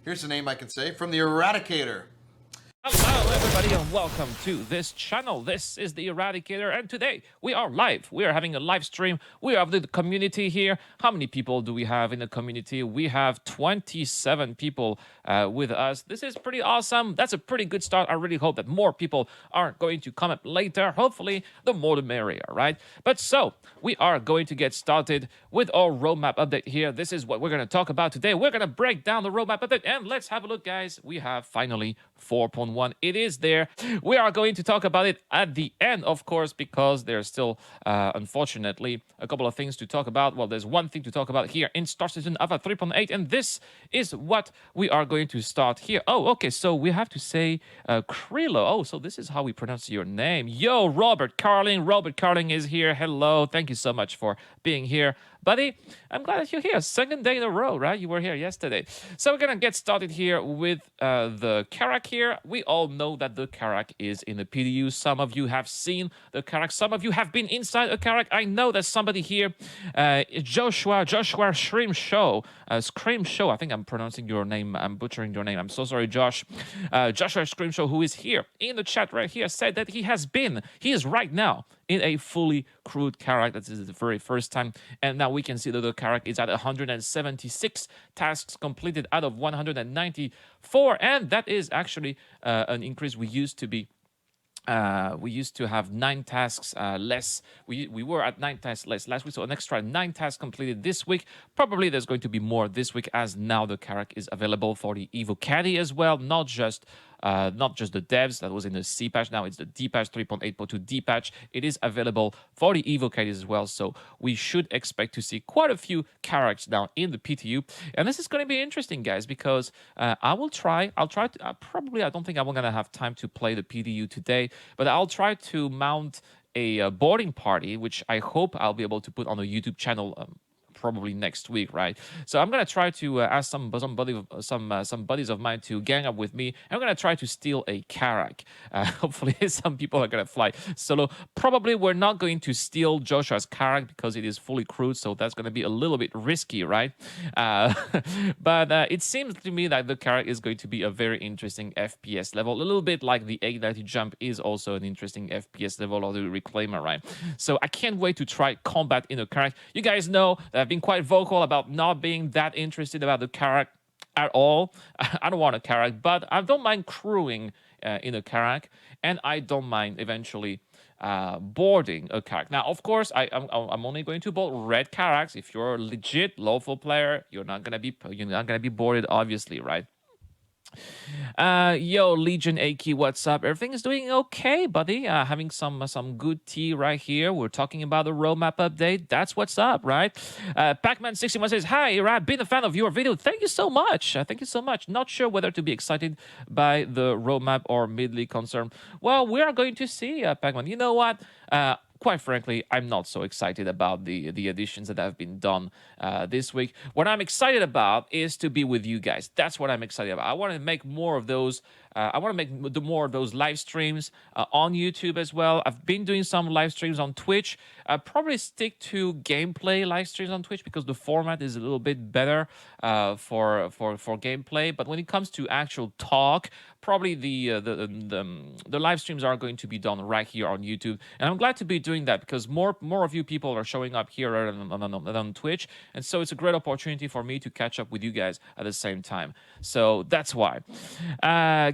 Here's a name I can say from the Eradicator. Hello everybody and welcome to this channel. This is the Eradicator and today we are live. We are having a live stream. We have the community here. How many people do we have in the community? We have 27 people with us. This is pretty awesome. That's a pretty good start. I really hope that more people are going to come up later. Hopefully the more the merrier, right? But so we are going to get started with our roadmap update here. This is what we're going to talk about today. We're going to break down the roadmap update and let's have a look, guys. We have finally 4.1. It is there. We are going to talk about it at the end, of course, because there's still, unfortunately, a couple of things to talk about. Well, there's one thing to talk about here in Star Citizen Alpha 3.8, and this is what we are going to start here. Oh, okay, so we have to say Krilo. Oh, so this is how we pronounce your name. Yo, Robert Carling. Robert Carling is here. Hello. Thank you so much for being here. Buddy, I'm glad that you're here. Second day in a row, right? You were here yesterday. So we're going to get started here with the Carrick here. We all know that the Carrick is in the PDU. Some of you have seen the Carrick. Some of you have been inside a Carrick. I know there's somebody here. Joshua Scream Show. Scream Show. I think I'm pronouncing your name. I'm butchering your name. I'm so sorry, Josh. Joshua Scream Show, who is here in the chat right here, said that he is right now in a fully crewed Carrick. That is the very first time. And now we can see that the Carrick is at 176 tasks completed out of 194. And that is actually an increase. We used to have 9 tasks less. We were at 9 tasks less last week, so an extra 9 tasks completed this week. Probably there's going to be more this week, as now the Carrick is available for the Evo Caddy as well, not just the devs. That was in the C patch. Now it's the D patch 3.8.2 D patch. It is available for the Evo Caddies as well. So we should expect to see quite a few Carracks now in the PTU. And this is going to be interesting, guys, because I'll try to, probably, I don't think I'm going to have time to play the PTU today, but I'll try to mount a boarding party, which I hope I'll be able to put on a YouTube channel probably next week, right? So I'm gonna try to ask some buddies of mine to gang up with me. I'm gonna try to steal a Carrick. Hopefully, some people are gonna fly solo. Probably we're not going to steal Joshua's Carrick because it is fully crewed, so that's gonna be a little bit risky, right? But it seems to me that the Carrick is going to be a very interesting FPS level, a little bit like the 890 jump is also an interesting FPS level, or the Reclaimer, right? So I can't wait to try combat in a Carrick. You guys know that I've been quite vocal about not being that interested about the Carrick at all. I don't want a Carrick, but I don't mind crewing in a Carrick, and I don't mind eventually boarding a Carrick. Now, of course, I'm only going to board red Carracks. If you're a legit lawful player, you're not gonna be boarded, obviously, right? Yo, Legion Aki, what's up? Everything is doing okay, buddy. Having some good tea right here. We're talking about the roadmap update. That's what's up, right? Pacman61 says, "Hi, I've been a fan of your video. Thank you so much. Thank you so much. Not sure whether to be excited by the roadmap or midly concerned. Well, we are going to see, Pacman. You know what? Quite frankly, I'm not so excited about the additions that have been done this week. What I'm excited about is to be with you guys. That's what I'm excited about. I want to make more of those. I want to make more of those live streams on YouTube as well. I've been doing some live streams on Twitch. I'll probably stick to gameplay live streams on Twitch because the format is a little bit better for gameplay. But when it comes to actual talk, probably the live streams are going to be done right here on YouTube, and I'm glad to be doing that because more of you people are showing up here on Twitch, and so it's a great opportunity for me to catch up with you guys at the same time. So that's why.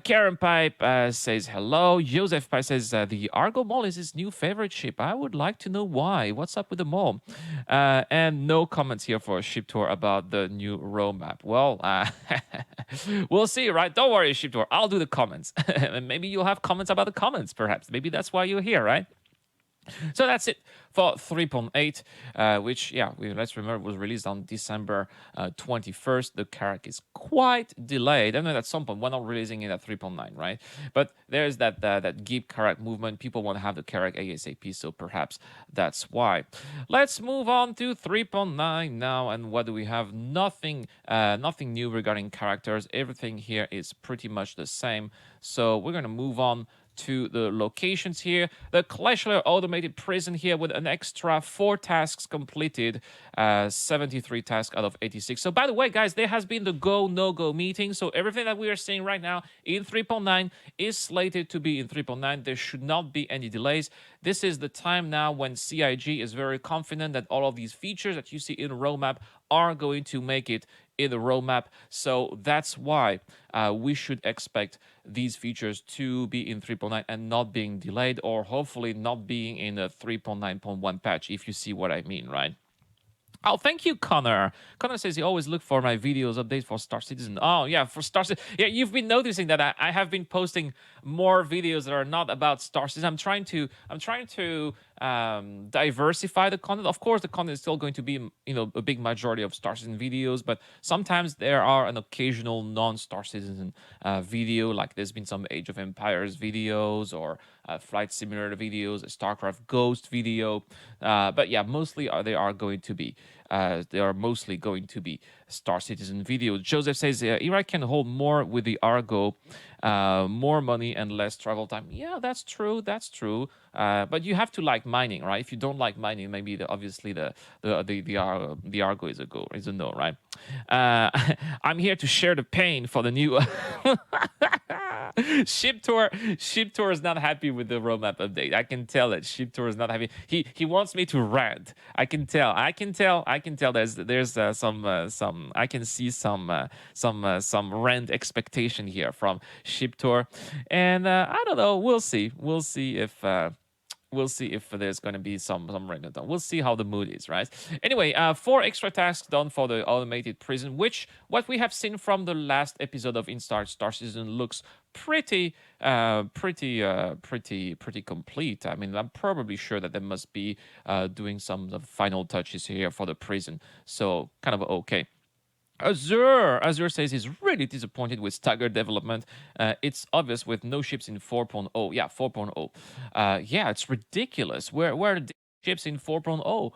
Karen Pipe says hello. Joseph Pipe says the Argo Mall is his new favorite ship. I would like to know why. What's up with the mall? And no comments here for a ship tour about the new roadmap. Well, we'll see, right? Don't worry, ship tour. I'll do the comments. Maybe you'll have comments about the comments, perhaps. Maybe that's why you're here, right? So that's it for 3.8, which, yeah, let's remember, was released on December 21st. The Carrick is quite delayed. I know at some point we're not releasing it at 3.9, right? But there's that Geek Carrick movement. People want to have the Carrick ASAP, so perhaps that's why. Let's move on to 3.9 now, and what do we have? Nothing new regarding characters. Everything here is pretty much the same. So we're going to move on to the locations here. The Kleschler automated prison here with an extra 4 tasks completed, 73 tasks out of 86. So by the way, guys, there has been the go, no-go meeting. So everything that we are seeing right now in 3.9 is slated to be in 3.9. There should not be any delays. This is the time now when CIG is very confident that all of these features that you see in roadmap are going to make it in the roadmap. So that's why we should expect these features to be in 3.9 and not being delayed, or hopefully not being in a 3.9.1 patch, if you see what I mean, right? Oh, thank you, Connor. Connor says he always look for my videos updates for Star Citizen. Oh, yeah, for Star Citizen. Yeah, you've been noticing that I have been posting more videos that are not about Star Citizen. I'm trying to diversify the content. Of course, the content is still going to be, a big majority of Star Citizen videos, but sometimes there are an occasional non-Star Citizen video, like there's been some Age of Empires videos or Flight Simulator videos, a StarCraft Ghost video. But yeah, mostly they are mostly going to be Star Citizen videos. Joseph says Iraq can hold more with the Argo, more money and less travel time. Yeah, that's true. That's true. But you have to like mining, right? If you don't like mining, maybe obviously the Argo is a no, right? I'm here to share the pain for the new Ship Tour is not happy with the roadmap update. I can tell it. Ship Tour is not happy. He wants me to rant. I can tell. There's some. I can see some rant expectation here from Ship Tour, and I don't know. We'll see. We'll see if there's going to be some random. We'll see how the mood is, right? Anyway, 4 extra tasks done for the automated prison, which what we have seen from the last episode of Star Citizen looks pretty complete. I mean, I'm probably sure that they must be doing some of the final touches here for the prison. So kind of okay. Azure says he's really disappointed with staggered development. It's obvious with no ships in 4.0. Yeah, 4.0. Yeah, it's ridiculous. Where are the ships in 4.0?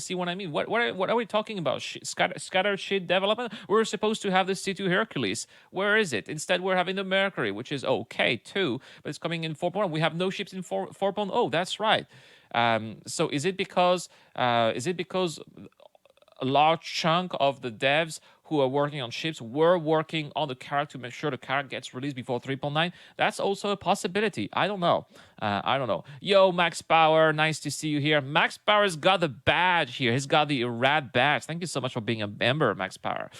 See what I mean? What are we talking about? Scattered ship development? We're supposed to have the C2 Hercules. Where is it? Instead, we're having the Mercury, which is okay too, but it's coming in 4.0. We have no ships in 4.0. That's right. So is it because a large chunk of the devs who are working on ships were working on the Carrick to make sure the Carrick gets released before 3.9? That's also a possibility. I don't know. Yo, Max Power, nice to see you here. Max Power's got the badge here. He's got the rad badge. Thank you so much for being a member, Max Power.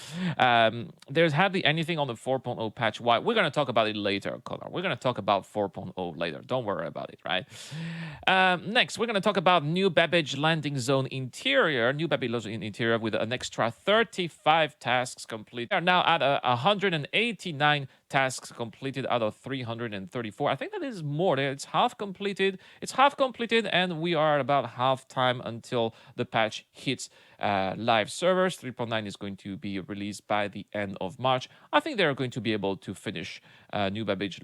There's hardly anything on the 4.0 patch. Why? We're going to talk about it later, Connor. We're going to talk about 4.0 later. Don't worry about it, right? Next, we're going to talk about new Babbage landing zone interior. New Babbage landing zone interior with an extra 35 tasks complete. We are now at 189 tasks completed out of 334. I think that is more. It's half completed. And we are about half time until the patch hits live servers. 3.9 is going to be released by the end of March. I think they're going to be able to finish new Babbage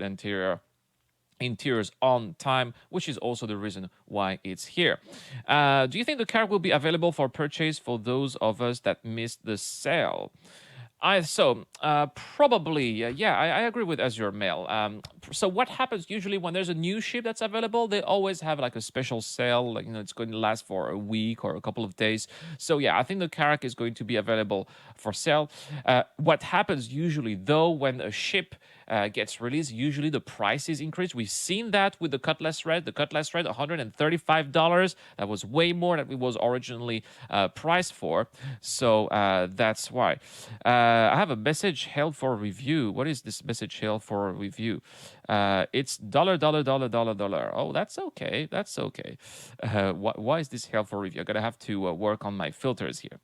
interiors on time, which is also the reason why it's here. Do you think the Carrick will be available for purchase for those of us that missed the sale? Probably, yeah, I agree with Azure Mail. So what happens usually when there's a new ship that's available, they always have like a special sale, like, it's going to last for a week or a couple of days. So yeah, I think the Carrick is going to be available for sale. What happens usually though, when a ship gets released, usually the prices increase. We've seen that with the Cutlass Red. The Cutlass Red, $135. That was way more than it was originally priced for. So that's why. I have a message held for review. What is this message held for review? It's $. Oh, that's okay. That's okay. Why is this held for review? I'm gonna have to work on my filters here.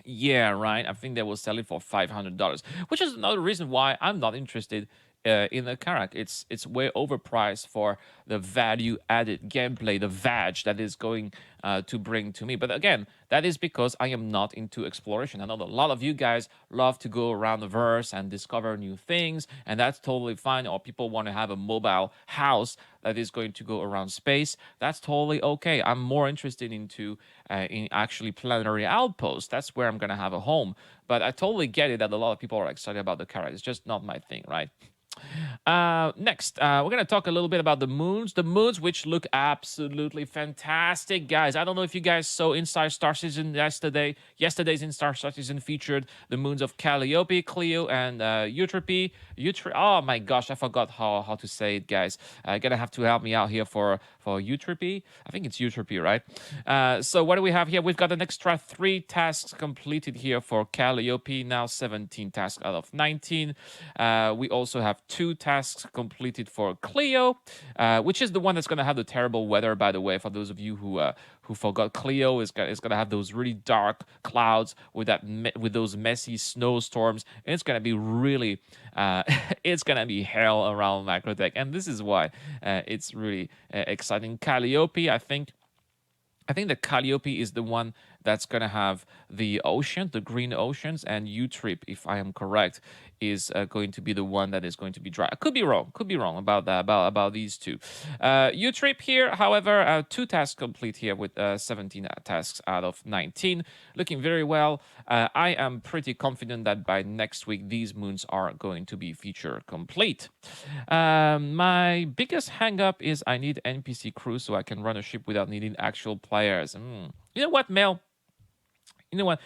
Yeah, right. I think they will sell it for $500, which is another reason why I'm not interested in the Carrick. It's way overpriced for the value-added gameplay, the VAG that is going to bring to me. But again, that is because I am not into exploration. I know that a lot of you guys love to go around the verse and discover new things, and that's totally fine. Or people want to have a mobile house that is going to go around space. That's totally okay. I'm more interested in actually planetary outposts. That's where I'm going to have a home. But I totally get it that a lot of people are excited about the Carrick. It's just not my thing, right? Next, we're going to talk a little bit about the moons. The moons, which look absolutely fantastic, guys. I don't know if you guys saw Inside Star Citizen yesterday. Yesterday's Inside Star Citizen featured the moons of Calliope, Clio, and Euterpe. Oh my gosh, I forgot how to say it, guys. Gonna have to help me out here for Euterpe. I think it's Euterpe, right? So what do we have here? We've got an extra 3 tasks completed here for Calliope. Now 17 tasks out of 19. We also have 2 tasks completed for Clio, which is the one that's going to have the terrible weather, by the way. For those of you who forgot, Clio is going to have those really dark clouds with with those messy snowstorms, and it's going to be really it's going to be hell around MicroTech, and this is why it's really exciting. Calliope, I think that Calliope is the one that's going to have the ocean, the green oceans, and U-Trip, if I am correct, is going to be the one that is going to be dry. I could be wrong about that, about these two. U-Trip here, however, 2 tasks complete here with 17 tasks out of 19. Looking very well. I am pretty confident that by next week, these moons are going to be feature complete. My biggest hang-up is I need NPC crews so I can run a ship without needing actual players. You know what, Mel? You know what?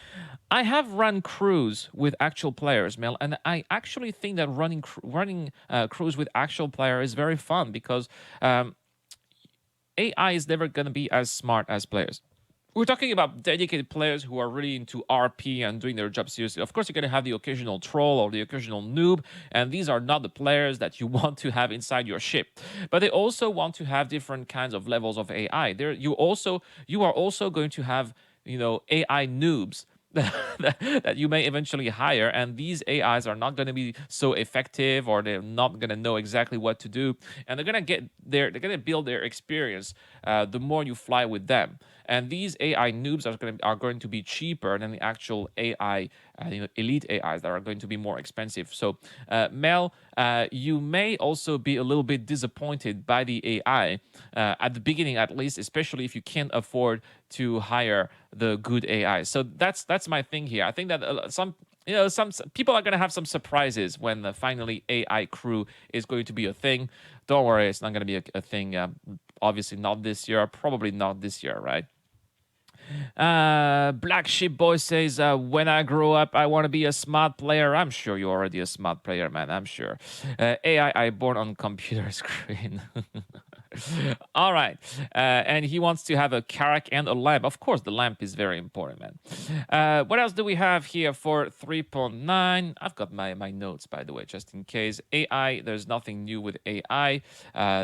I have run crews with actual players, Mel, and I actually think that running crews with actual player is very fun because AI is never going to be as smart as players. We're talking about dedicated players who are really into RP and doing their job seriously. Of course, you're going to have the occasional troll or the occasional noob, and these are not the players that you want to have inside your ship. But they also want to have different kinds of levels of AI. You are also going to have AI noobs that you may eventually hire, and these AIs are not going to be so effective, or they're not going to know exactly what to do, and they're going to build their experience the more you fly with them. And these AI noobs are going to be cheaper than the actual AI, elite AIs that are going to be more expensive. So, Mel, you may also be a little bit disappointed by the AI at the beginning, at least, especially if you can't afford to hire the good AI. So that's my thing here. I think that some people are going to have some surprises when finally AI crew is going to be a thing. Don't worry, it's not going to be a thing. Obviously, not this year. Probably not this year, right? Black Sheep Boy says, when I grow up, I want to be a smart player. I'm sure you're already a smart player, man. I'm sure. AI, I born on computer screen. All right. And he wants to have a Carrick and a lamp. Of course, the lamp is very important, man. What else do we have here for 3.9? I've got my notes, by the way, just in case. AI, there's nothing new with AI.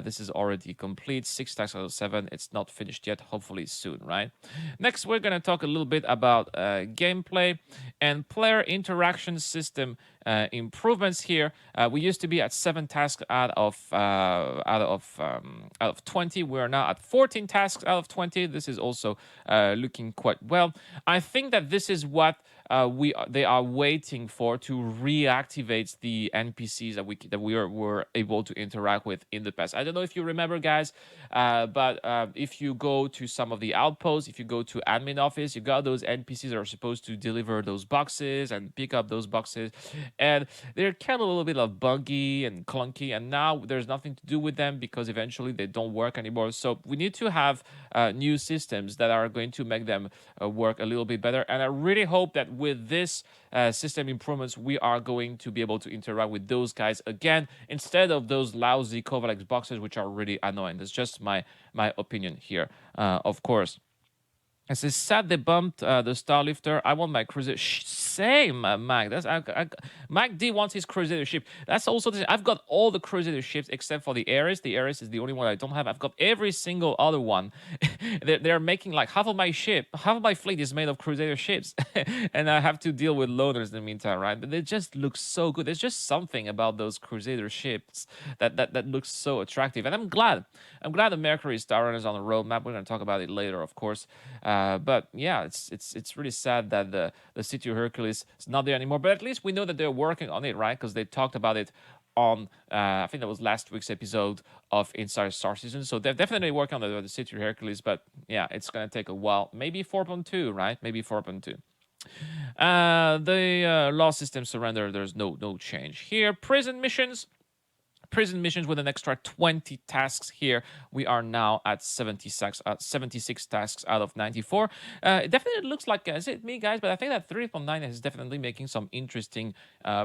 This is already complete. 6 stacks out of 7. It's not finished yet. Hopefully soon, right? Next, we're going to talk a little bit about gameplay and player interaction system improvements here. We used to be at 7 tasks out of 20. We are now at 14 tasks out of 20. This is also looking quite well. I think that this is what they are waiting for to reactivate the NPCs that we were able to interact with in the past. I don't know if you remember, guys, but if you go to some of the outposts, if you go to admin office, you got those NPCs that are supposed to deliver those boxes and pick up those boxes, and they're kind of a little bit of buggy and clunky, and now there's nothing to do with them because eventually they don't work anymore. So we need to have new systems that are going to make them work a little bit better, and I really hope that with this system improvements, we are going to be able to interact with those guys again instead of those lousy Kovalex boxes, which are really annoying. That's just my opinion here, of course. It says, sad they bumped the Starlifter. I want my Crusader. Same, Mac. Mac D wants his Crusader ship. That's also I've got all the Crusader ships except for the Ares. The Ares is the only one I don't have. I've got every single other one. they're making like half of my fleet is made of Crusader ships, and I have to deal with loaders in the meantime, right? But they just look so good. There's just something about those Crusader ships that looks so attractive, and I'm glad the Mercury Star is on the roadmap. We're going to talk about it later, of course. But yeah, it's really sad that the City of Hercules is not there anymore. But at least we know that they're working on it, right? Because they talked about it on I think that was last week's episode of Inside Star Citizen. So they're definitely working on the City of Hercules. But yeah, it's gonna take a while. Maybe 4.2, right? Maybe 4.2. The law system surrender. There's no change here. Prison missions. prison missions with an extra 20 tasks here. We are now at 76 tasks out of 94. It definitely looks like, is it me, guys? But I think that 3.9 is definitely making some interesting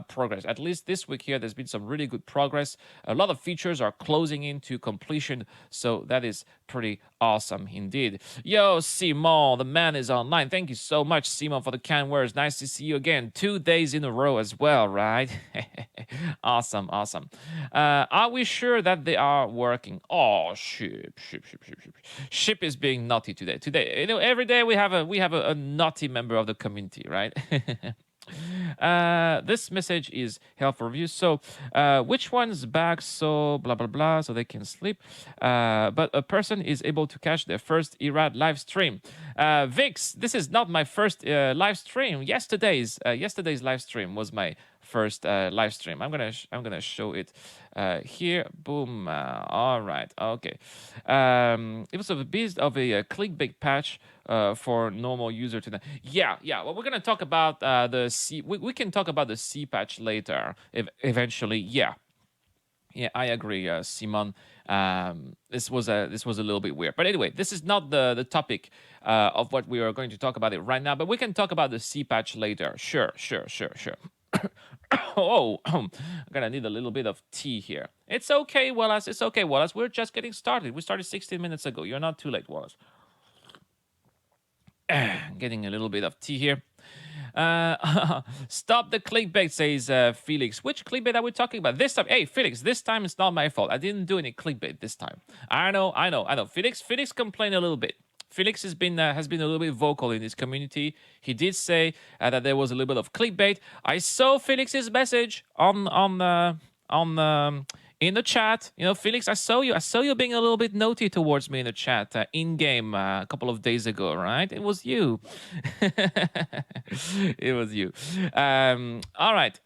progress. At least this week here, there's been some really good progress. A lot of features are closing into completion, so that is pretty awesome indeed. Yo, Simon, the man is online. Thank you so much, Simon, for the kind words. Nice to see you again. 2 days in a row as well, right? Awesome. Are we sure that they are working? Oh, ship. Ship is being naughty today. Every day we have a naughty member of the community, right? This message is helpful review. So, which one's back? So blah blah blah. So they can sleep. But a person is able to catch their first Irad live stream. Vix, this is not my first live stream. Yesterday's live stream was my first live stream. I'm gonna show it here. Boom. All right. Okay. It was a bit of a clickbait patch for normal user today. Yeah. Well, we're gonna talk about the C. We can talk about the C patch later. Eventually. Yeah, I agree, Simon. This was a little bit weird, but anyway, this is not the topic of what we are going to talk about it right now. But we can talk about the C patch later. Sure. Oh, I'm gonna need a little bit of tea here. It's okay, Wallace. It's okay, Wallace. We're just getting started. We started 16 minutes ago. You're not too late, Wallace. Getting a little bit of tea here. Stop the clickbait, says Felix. Which clickbait are we talking about this time? Hey, Felix, this time it's not my fault. I didn't do any clickbait this time. I know. Felix complained a little bit. Felix has been a little bit vocal in this community. He did say that there was a little bit of clickbait. I saw Felix's message on in the chat. Felix, I saw you being a little bit naughty towards me in the chat in game a couple of days ago, right? It was you. It was you. All right.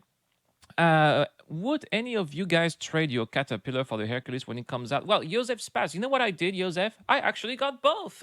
Would any of you guys trade your Caterpillar for the Hercules when it comes out? Well, Joseph Spaz, you know what I did, Joseph? I actually got both.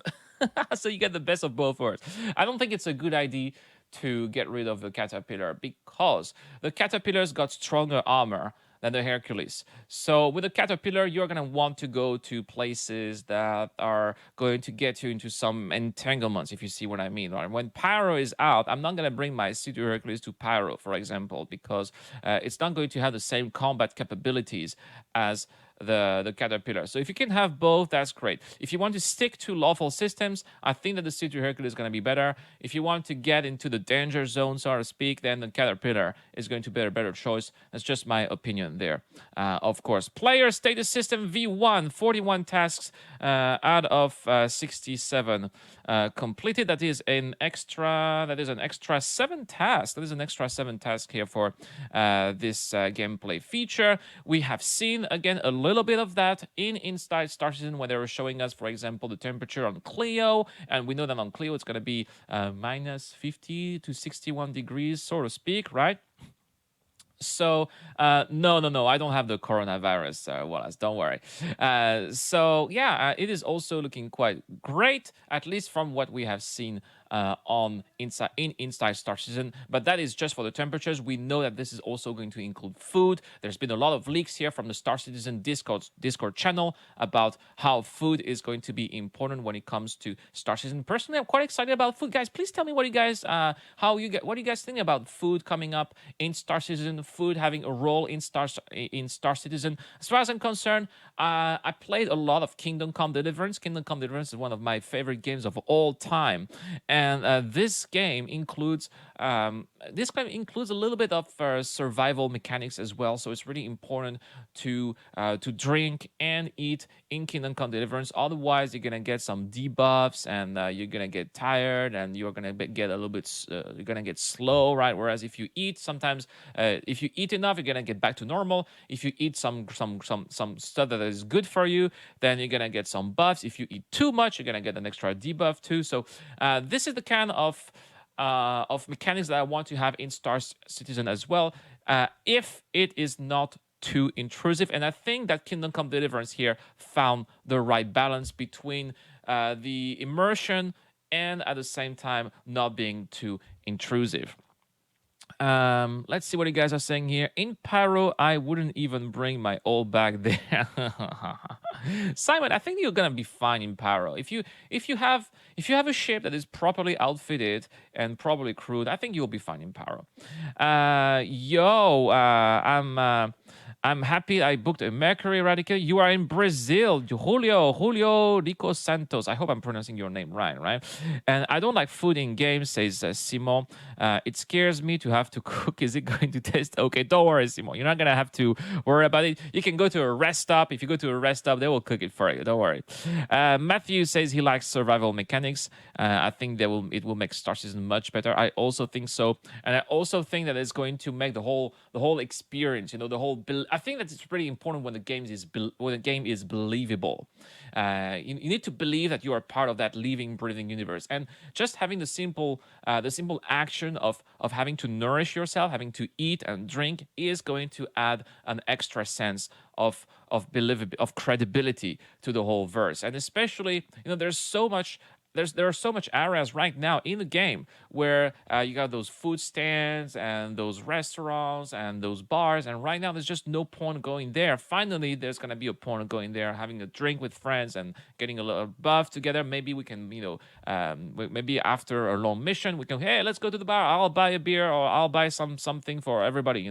So you get the best of both worlds. I don't think it's a good idea to get rid of the Caterpillar because the Caterpillar's got stronger armor than the Hercules. So with the Caterpillar, you're going to want to go to places that are going to get you into some entanglements, if you see what I mean. Right? When Pyro is out, I'm not going to bring my C2 Hercules to Pyro, for example, because it's not going to have the same combat capabilities as the Caterpillar. So if you can have both, that's great. If you want to stick to lawful systems, I think that the C2 Hercules is going to be better. If you want to get into the danger zone, so to speak, then the Caterpillar is going to be a better choice. That's just my opinion there. Of course, player status system V1, 41 tasks out of 67 completed. That is an extra 7 tasks. That is an extra 7 tasks here for this gameplay feature. We have seen again a little bit of that inside Star Citizen when they were showing us, for example, the temperature on Clio, and we know that on Clio it's going to be minus 50 to 61 degrees, so to speak, right? So no, I don't have the coronavirus, Wallace. Don't worry. It is also looking quite great, at least from what we have seen on inside Star Citizen. But that is just for the temperatures. We know that this is also going to include food. There's been a lot of leaks here from the Star Citizen Discord channel about how food is going to be important when it comes to Star Citizen. Personally, I'm quite excited about food, guys. Please tell me what you guys think about food coming up in Star Citizen. Food having a role in Star Citizen. As far as I'm concerned, I played a lot of Kingdom Come Deliverance. Kingdom Come Deliverance is one of my favorite games of all time, and this game includes a little bit of survival mechanics as well. So it's really important to drink and eat in Kingdom Come Deliverance. Otherwise, you're gonna get some debuffs, and you're gonna get tired, and you're gonna get a little bit. You're gonna get slow, right? Whereas if you eat, sometimes if you eat enough, you're gonna get back to normal. If you eat some stuff that is good for you, then you're gonna get some buffs. If you eat too much, you're gonna get an extra debuff too. So this is the kind of mechanics that I want to have in Star Citizen as well, if it is not too intrusive. And I think that Kingdom Come Deliverance here found the right balance between the immersion and at the same time not being too intrusive. Let's see what you guys are saying here. In Pyro, I wouldn't even bring my old bag there. Simon, I think you're gonna be fine in Pyro. If you have a ship that is properly outfitted and properly crewed, I think you'll be fine in Pyro. I'm happy I booked a Mercury Eradicator. You are in Brazil, Julio Rico Santos. I hope I'm pronouncing your name right? And I don't like food in games, says Simon. It scares me to have to cook. Is it going to taste okay? Don't worry, Simon. You're not gonna have to worry about it. You can go to a rest stop. If you go to a rest stop, they will cook it for you. Don't worry. Matthew says he likes survival mechanics. I think it will make Star Citizen much better. I also think so, and I also think that it's going to make the whole experience. I think that it's pretty important when the game is believable. You need to believe that you are part of that living, breathing universe, and just having the simple action of having to nourish yourself, having to eat and drink, is going to add an extra sense of credibility to the whole verse. And especially, there are so much areas right now in the game where you got those food stands and those restaurants and those bars, and right now there's just no point going there. Finally, there's gonna be a point of going there, having a drink with friends and getting a little buff together. Maybe we can, maybe after a long mission, we can, hey, let's go to the bar. I'll buy a beer, or I'll buy something for everybody.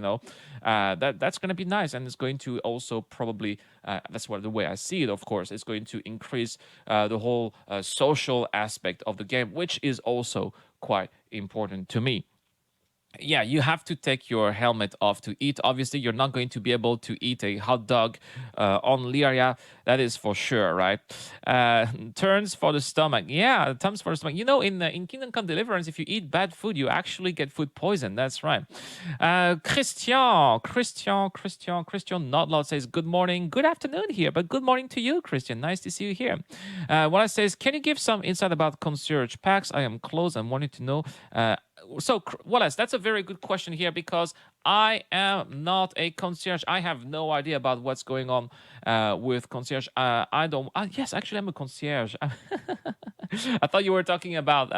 That's gonna be nice, and it's going to also probably that's the way I see it. Of course, it's going to increase the whole social aspect of the game, which is also quite important to me. Yeah, you have to take your helmet off to eat. Obviously, you're not going to be able to eat a hot dog on Lyria. That is for sure, right? Turns for the stomach. Yeah, turns for the stomach. In Kingdom Come Deliverance, if you eat bad food, you actually get food poison. That's right. Christian Notloud says, good morning. Good afternoon here, but good morning to you, Christian. Nice to see you here. What says, can you give some insight about concierge packs? I am close and wanted to know. So, Wallace, that's a very good question here, because I am not a concierge. I have no idea about what's going on with concierge. I don't. Yes, actually, I'm a concierge. I thought you were talking about.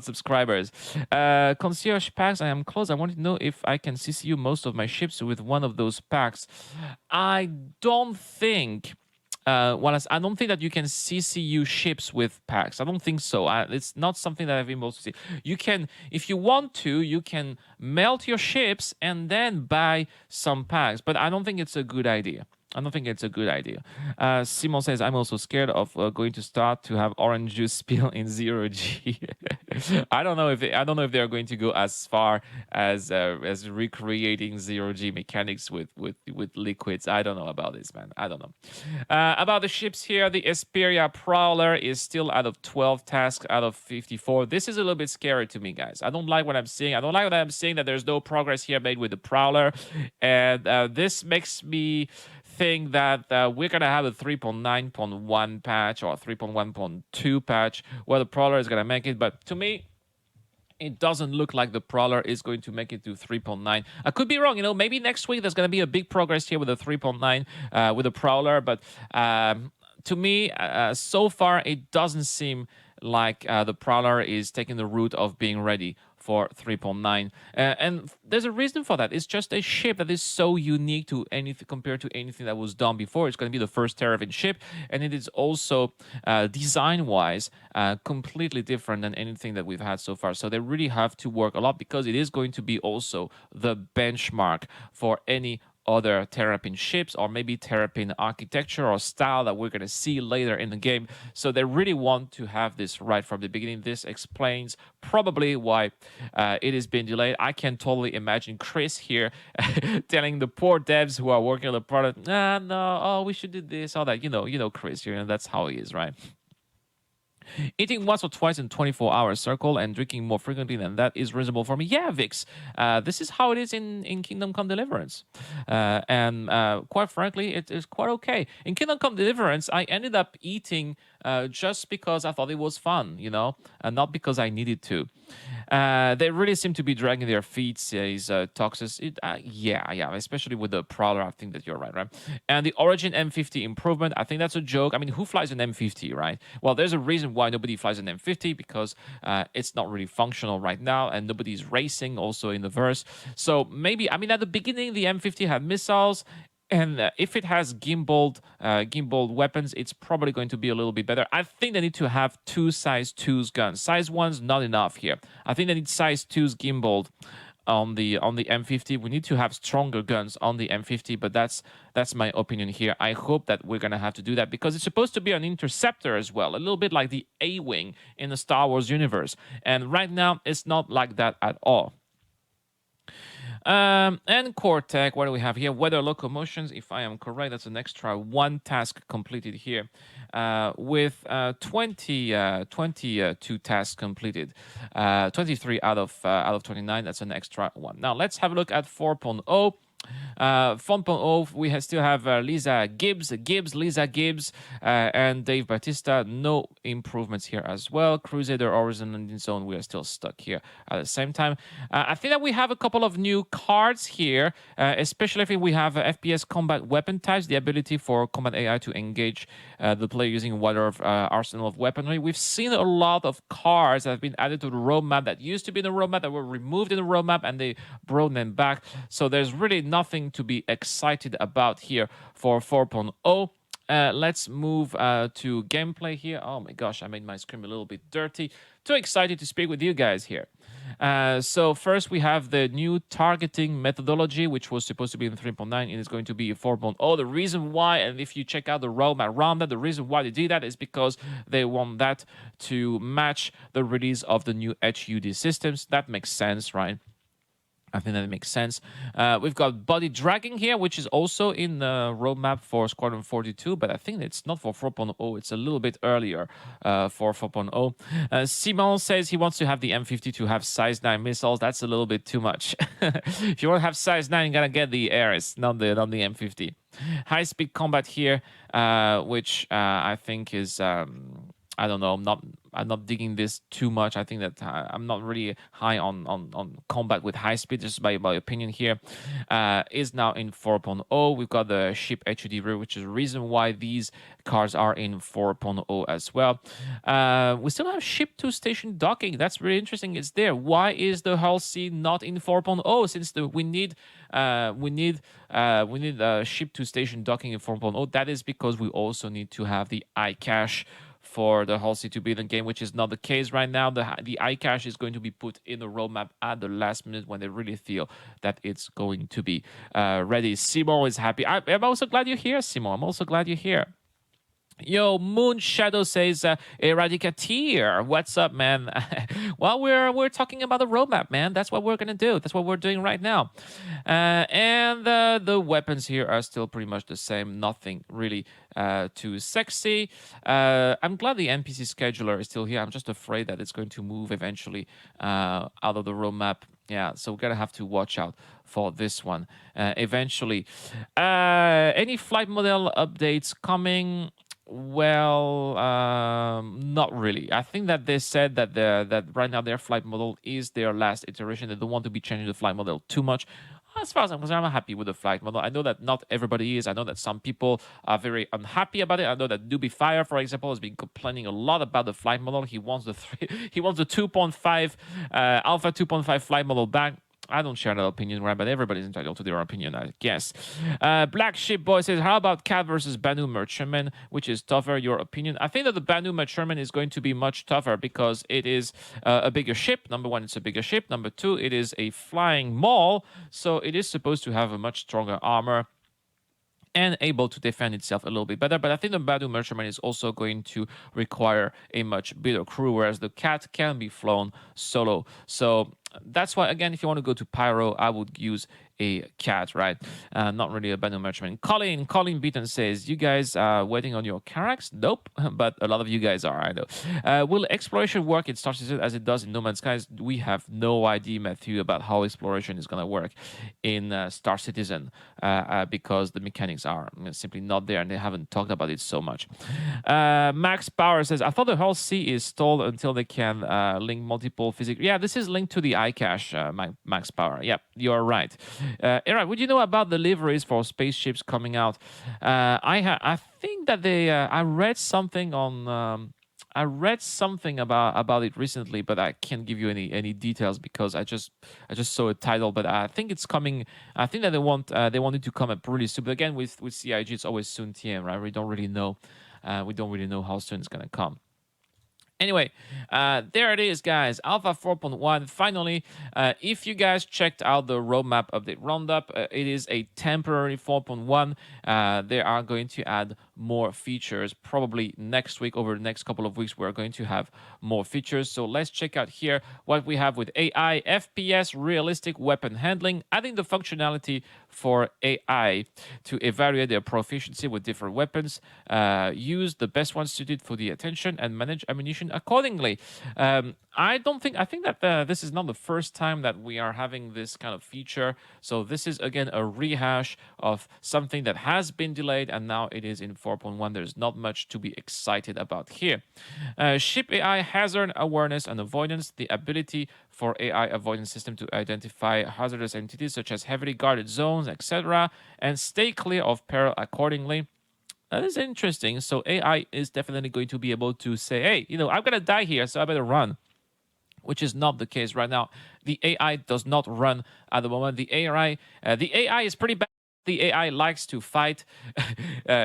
Subscribers. Concierge packs. I am close. I wanted to know if I can CCU most of my ships with one of those packs. I don't think. Wallace, I don't think that you can CCU ships with packs. I don't think so. It's not something that I've been able to see. You can, if you want to, you can melt your ships and then buy some packs. But I don't think it's a good idea. Simon says, I'm also scared of going to start to have orange juice spill in 0G. I don't know if they're going to go as far as recreating 0G mechanics with liquids. I don't know about this, man. I don't know. About the ships here, the Xperia Prowler is still out of 12 tasks out of 54. This is a little bit scary to me, guys. I don't like what I'm seeing. That there's no progress here made with the Prowler, and this makes me think that we're going to have a 3.9.1 patch or 3.1.2 patch where the Prowler is going to make it. But to me, it doesn't look like the Prowler is going to make it to 3.9. I could be wrong. Maybe next week there's going to be a big progress here with the 3.9 with the Prowler. But to me, so far, it doesn't seem like the Prowler is taking the route of being ready for 3.9, and there's a reason for that. It's just a ship that is so unique to anything compared to anything that was done before. It's going to be the first Terravision ship, and it is also design-wise completely different than anything that we've had so far. So they really have to work a lot, because it is going to be also the benchmark for any other Terrapin ships, or maybe Terrapin architecture or style that we're going to see later in the game. So they really want to have this right from the beginning. This explains probably why it has been delayed. I can totally imagine Chris here telling the poor devs who are working on the product, we should do this, all that. Chris, that's how he is, right? Eating once or twice in 24-hour circle and drinking more frequently than that is reasonable for me. Yeah, Vix. This is how it is in Kingdom Come Deliverance. And quite frankly, it is quite okay. In Kingdom Come Deliverance, I ended up eating just because I thought it was fun, and not because I needed to. They really seem to be dragging their feet, says Toxus. Yeah, especially with the Prowler. I think that you're right? And the Origin M50 improvement, I think that's a joke. I mean, who flies an M50, right? Well, there's a reason why nobody flies an M50, because it's not really functional right now, and nobody's racing also in the verse. So maybe, I mean, at the beginning, the M50 had missiles. And if it has gimbaled weapons, it's probably going to be a little bit better. I think they need to have two size 2s guns. Size 1's not enough here. I think they need size 2s gimbaled on the M50. We need to have stronger guns on the M50, but that's my opinion here. I hope that we're gonna have to do that, because it's supposed to be an interceptor as well, a little bit like the A-wing in the Star Wars universe. And right now, it's not like that at all. And core tech, what do we have here? Weather locomotions, if I am correct, that's an extra 1 task completed here, with 22 tasks completed, 23 out of 29. That's an extra 1. Now let's have a look at 4.0. 4.0, we still have Lisa Gibbs, and Dave Batista. No improvements here as well. Crusader, Horizon, and Zone, we are still stuck here at the same time. I think that we have a couple of new cards here, especially if we have FPS combat weapon types, the ability for combat AI to engage the player using a wider arsenal of weaponry. We've seen a lot of cards that have been added to the roadmap that used to be in the roadmap, that were removed in the roadmap, and they brought them back. So there's really nothing to be excited about here for 4.0. Let's move to gameplay here. Oh my gosh, I made my screen a little bit dirty. Too excited to speak with you guys here. So first we have the new targeting methodology, which was supposed to be in 3.9 and is going to be 4.0. The reason why, and if you check out the roadmap around that, the reason why they did that is because they want that to match the release of the new HUD systems. That makes sense, right? I think that makes sense. We've got body dragging here, which is also in the roadmap for Squadron 42, but I think it's not for 4.0. It's a little bit earlier for 4.0. Simon says he wants to have the M50 to have size 9 missiles. That's a little bit too much. If you want to have size 9, you gotta get the Ares, not the M50. High-speed combat here, which I think is... I don't know. I'm not digging this too much. I think that I'm not really high on combat with high speed. Just by my opinion here, is now in 4.0. We've got the ship HUD rear, which is the reason why these cars are in 4.0 as well. We still have ship to station docking. That's really interesting. It's there. Why is the Hull C not in 4.0? Since we need ship to station docking in 4.0. That is because we also need to have the iCache for the Hull C to be in the game, which is not the case right now. The iCache is going to be put in the roadmap at the last minute when they really feel that it's going to be ready. Simon is happy. I'm also glad you're here, Simon. I'm also glad you're here. Yo, Moon Shadow says, Eradicateer, what's up, man? Well, we're talking about the roadmap, man. That's what we're gonna do. That's what we're doing right now. And the weapons here are still pretty much the same. Nothing really too sexy. I'm glad the NPC scheduler is still here. I'm just afraid that it's going to move eventually out of the roadmap. Yeah, so we're gonna have to watch out for this one eventually. Any flight model updates coming? Well, not really. I think that they said that that right now their flight model is their last iteration. They don't want to be changing the flight model too much. As far as I'm concerned, I'm happy with the flight model. I know that not everybody is. I know that some people are very unhappy about it. I know that Doobie Fire, for example, has been complaining a lot about the flight model. He wants the 2.5 Alpha 2.5 flight model back. I don't share that opinion, right? But everybody's entitled to their opinion, I guess. Black Sheep Boy says, how about Cat versus Banu Merchantman, which is tougher? Your opinion? I think that the Banu Merchantman is going to be much tougher because it is a bigger ship. Number one, it's a bigger ship. Number two, it is a flying maul, so it is supposed to have a much stronger armor and able to defend itself a little bit better. But I think the Badu Merchantman is also going to require a much bigger crew, whereas the Cat can be flown solo. So that's why, again, if you want to go to Pyro, I would use a cat, right? Not really a bundle merchant. Colin Beaton says, you guys are waiting on your Carracks? Nope, but a lot of you guys are, I know. Will exploration work in Star Citizen as it does in No Man's Skies? We have no idea, Matthew, about how exploration is going to work in Star Citizen because the mechanics are simply not there and they haven't talked about it so much. Max Power says, I thought the whole C is stalled until they can link multiple physics. Yeah, this is linked to the iCache, Max Power. Yeah, you're right. Eric, would you know about the liveries for spaceships coming out? I think that they. I read something on. I read something about it recently, but I can't give you any details because I just saw a title. But I think it's coming. I think that they want it to come up really soon. But again, with CIG, it's always soon TM, right? We don't really know. We don't really know how soon it's gonna come. Anyway, there it is, guys. Alpha 4.1. Finally, if you guys checked out the roadmap update roundup, it is a temporary 4.1. They are going to add more features. Probably next week, over the next couple of weeks, we're going to have more features. So let's check out here what we have with AI, FPS, realistic weapon handling, adding the functionality for AI to evaluate their proficiency with different weapons, use the best ones suited for the attention, and manage ammunition accordingly. I think that this is not the first time that we are having this kind of feature. So this is again a rehash of something that has been delayed and now it is in 4.1. There's not much to be excited about here. Ship AI hazard awareness and avoidance, the ability for AI avoidance system to identify hazardous entities such as heavily guarded zones, etc., and stay clear of peril accordingly. That is interesting. So AI is definitely going to be able to say, hey, I'm going to die here, so I better run, which is not the case right now. The AI does not run at the moment. The AI is pretty bad. The AI likes to fight,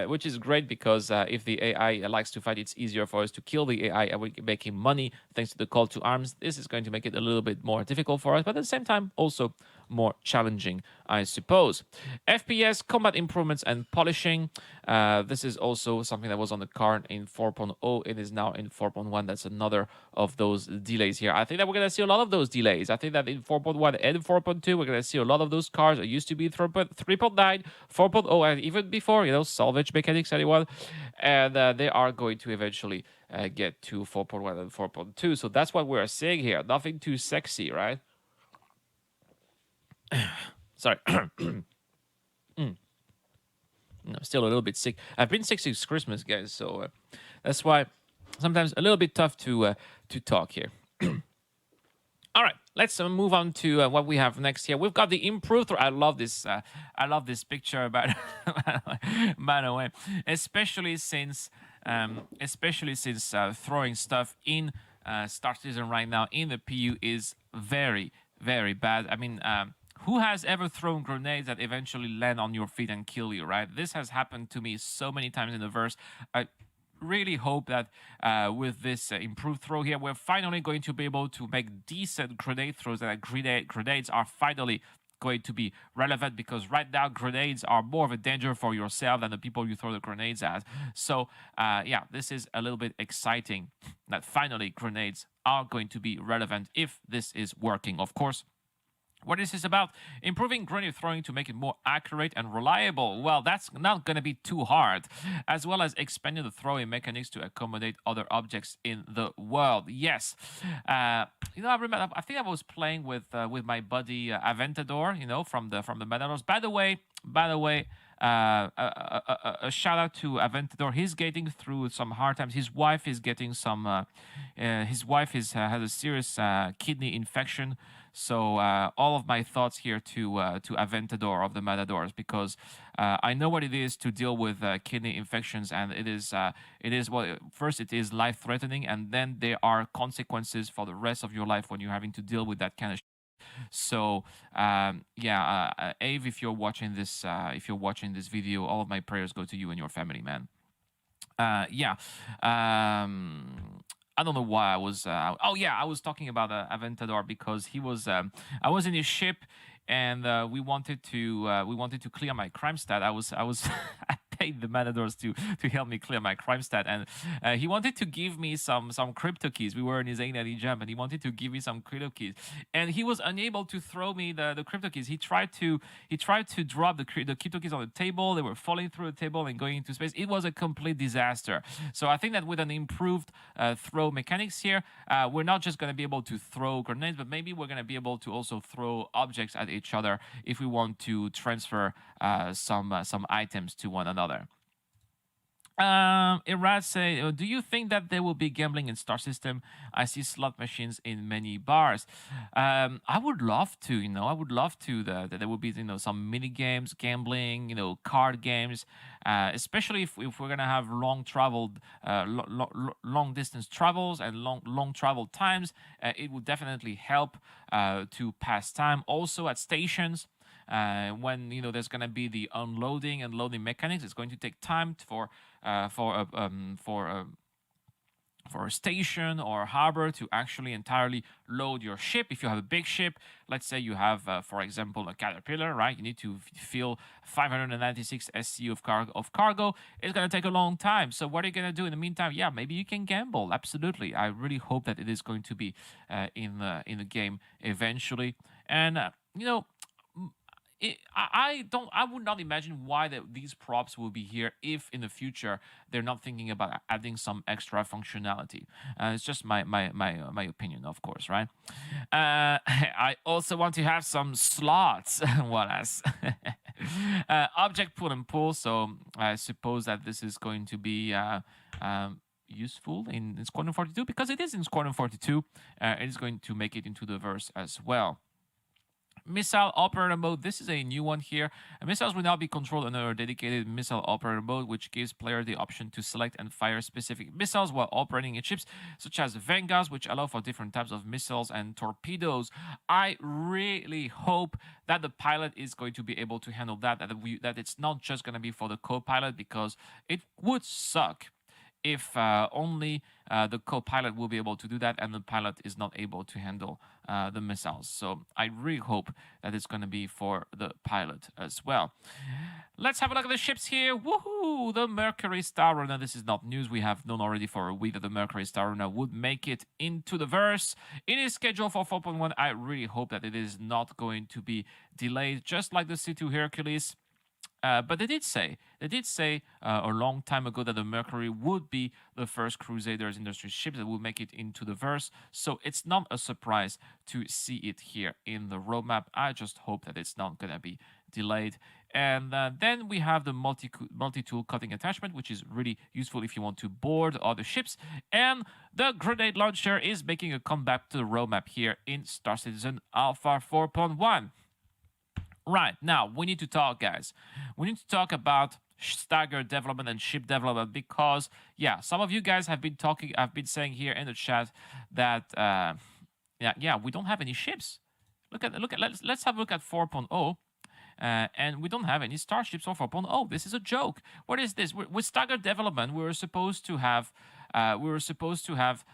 which is great because if the AI likes to fight, it's easier for us to kill the AI and we're making money thanks to the call to arms. This is going to make it a little bit more difficult for us, but at the same time, also more challenging, I suppose. FPS, combat improvements, and polishing. This is also something that was on the card in 4.0. It is now in 4.1. That's another of those delays here. I think that we're going to see a lot of those delays. I think that in 4.1 and 4.2, we're going to see a lot of those cars. It used to be 3.9, 4.0, and even before, salvage mechanics, anyone. And they are going to eventually get to 4.1 and 4.2. So that's what we're seeing here. Nothing too sexy, right? Sorry. No, still a little bit sick. I've been sick since Christmas, guys, so that's why sometimes a little bit tough to talk here. All right, let's move on to what we have next here. We've got the improved. I love this. I love this picture, by the way, especially since throwing stuff in Star Citizen right now in the PU is very, very bad. I mean. Who has ever thrown grenades that eventually land on your feet and kill you, right? This has happened to me so many times in the verse. I really hope that with this improved throw here, we're finally going to be able to make decent grenade throws, that grenades are finally going to be relevant, because right now grenades are more of a danger for yourself than the people you throw the grenades at. So yeah, this is a little bit exciting that finally grenades are going to be relevant if this is working, of course. What is this about? Improving grenade throwing to make it more accurate and reliable. Well, that's not going to be too hard. As well as expanding the throwing mechanics to accommodate other objects in the world. Yes. I remember. I think I was playing with my buddy Aventador. From the Matadors. By the way. A shout out to Aventador. He's getting through some hard times. His wife is getting some. His wife has a serious kidney infection. So all of my thoughts here to Aventador of the Matadors, because I know what it is to deal with kidney infections, and it is first it is life threatening, and then there are consequences for the rest of your life when you're having to deal with that kind of. So Ave, if you're watching this video, all of my prayers go to you and your family, man. I don't know why I was. I was talking about Aventador because he was. I was in his ship, and we wanted to clear my crime stat. I was paid the Matadors to help me clear my crime stat, and he wanted to give me some crypto keys. We were in his A90 jump, and he wanted to give me some crypto keys, and he was unable to throw me the crypto keys. He tried to drop the crypto keys on the table. They were falling through the table and going into space. It was a complete disaster. So I think that with an improved throw mechanics here, we're not just going to be able to throw grenades, but maybe we're going to be able to also throw objects at each other if we want to transfer some items to one another. Irad say, do you think that there will be gambling in Star System? I see slot machines in many bars. I would love to, I would love to that there will be, some mini games, gambling, card games, especially if we're gonna have long traveled, long distance travels and long travel times. It would definitely help to pass time. Also at stations. When there's going to be the unloading and loading mechanics, it's going to take time for a station or harbor to actually entirely load your ship. If you have a big ship, let's say you have, for example, a Caterpillar, right? You need to fill 596 SCU of cargo. It's going to take a long time. So what are you going to do in the meantime? Yeah, maybe you can gamble. Absolutely. I really hope that it is going to be in the game eventually. And I would not imagine why these props will be here if in the future they're not thinking about adding some extra functionality. It's just my opinion, of course, right? I also want to have some slots, Wallace. Object pull and pull. So I suppose that this is going to be useful in Squadron 42 because it is in Squadron 42. It is going to make it into the verse as well. Missile operator mode. This is a new one here. Missiles will now be controlled under a dedicated missile operator mode, which gives player the option to select and fire specific missiles while operating in ships, such as Vanguards, which allow for different types of missiles and torpedoes. I really hope that the pilot is going to be able to handle that. That it's not just going to be for the co-pilot, because it would suck if only the co-pilot will be able to do that and the pilot is not able to handle the missiles. So I really hope that it's going to be for the pilot as well. Let's have a look at the ships here. Woohoo! The Mercury Star Runner. This is not news. We have known already for a week that the Mercury Star Runner would make it into the verse. It is scheduled for 4.1. I really hope that it is not going to be delayed, just like the C2 Hercules. But they did say a long time ago that the Mercury would be the first Crusaders industry ship that will make it into the verse. So it's not a surprise to see it here in the roadmap. I just hope that it's not going to be delayed. And then we have the multi-tool cutting attachment, which is really useful if you want to board other ships. And the grenade launcher is making a comeback to the roadmap here in Star Citizen Alpha 4.1. Right, now we need to talk, guys. We need to talk about staggered development and ship development because, yeah, some of you guys have been saying here in the chat that, we don't have any ships. Let's have a look at 4.0. And we don't have any starships for 4.0. This is a joke. What is this? With staggered development, we were supposed to have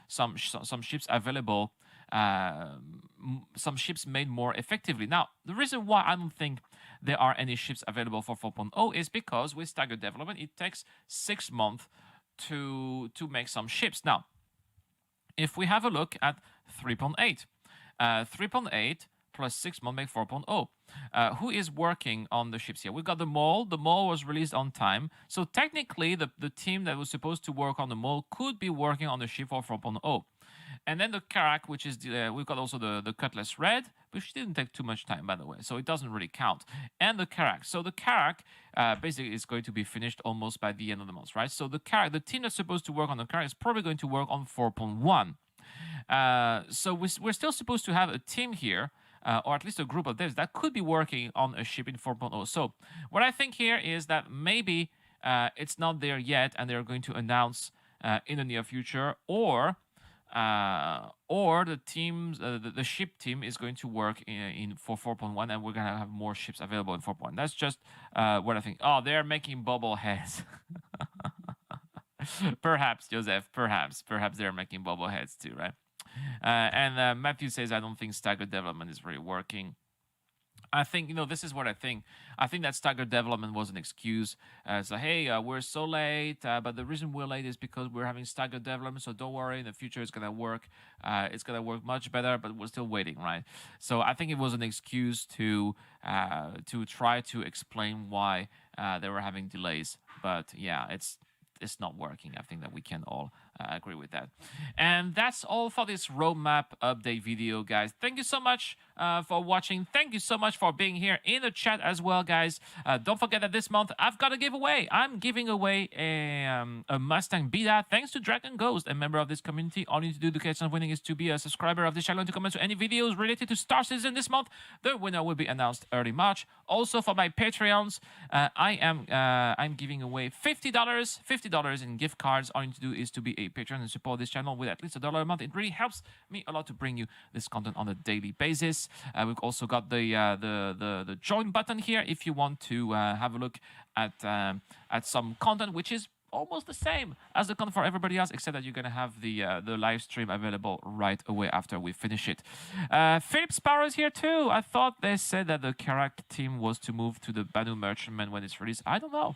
some ships available. Some ships made more effectively. Now, the reason why I don't think there are any ships available for 4.0 is because with staggered development, it takes 6 months to make some ships. Now, if we have a look at 3.8, 3.8 plus 6 months make 4.0. Who is working on the ships here? We've got the Mole. The Mole was released on time. So technically, the team that was supposed to work on the Mole could be working on the ship for 4.0. And then the Carrick, which is, we've got also the Cutlass Red, which didn't take too much time, by the way. So it doesn't really count. And the Carrick. So the Carrick basically is going to be finished almost by the end of the month, right? So the team that's supposed to work on the Carrick is probably going to work on 4.1. So we're still supposed to have a team here, or at least a group of devs that could be working on a ship in 4.0. So what I think here is that maybe it's not there yet, and they're going to announce in the near future, or the teams, the ship team is going to work for 4.1, and we're gonna have more ships available in 4.1. That's just what I think. Oh, they're making bobbleheads. Perhaps, Joseph. Perhaps they're making bobbleheads too, right? And Matthew says, I don't think staggered development is really working. I think, this is what I think. I think that staggered development was an excuse. It's like, hey, we're so late, but the reason we're late is because we're having staggered development. So don't worry, in the future it's gonna work. It's gonna work much better, but we're still waiting, right? So I think it was an excuse to try to explain why they were having delays. But yeah, it's not working. I think that we can all agree with that. And that's all for this roadmap update video, guys. Thank you so much for watching. Thank you so much for being here in the chat as well, guys. Don't forget that this month I've got a giveaway. I'm giving away a Mustang Beta thanks to Dragon Ghost, a member of this community. All you need to do to catch on winning is to be a subscriber of the channel and to comment to any videos related to Star Citizen this month. The winner will be announced early March. Also for my Patreons, I'm giving away $50 in gift cards. All you need to do is to be a patron and support this channel with at least $1 a month. It really helps me a lot to bring you this content on a daily basis. We've also got the join button here if you want to have a look at some content which is almost the same as the content for everybody else, except that you're gonna have the live stream available right away after we finish it. Philip Sparrow is here too. I thought they said that the Carrick team was to move to the Banu Merchantman when it's released. I don't know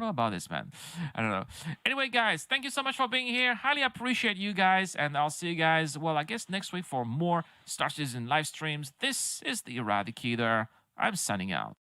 about this, man. I don't know. Anyway, guys, thank you so much for being here. Highly appreciate you guys, and I'll see you guys, well, I guess next week for more Star Citizen live streams. This is the Eradicator. I'm signing out.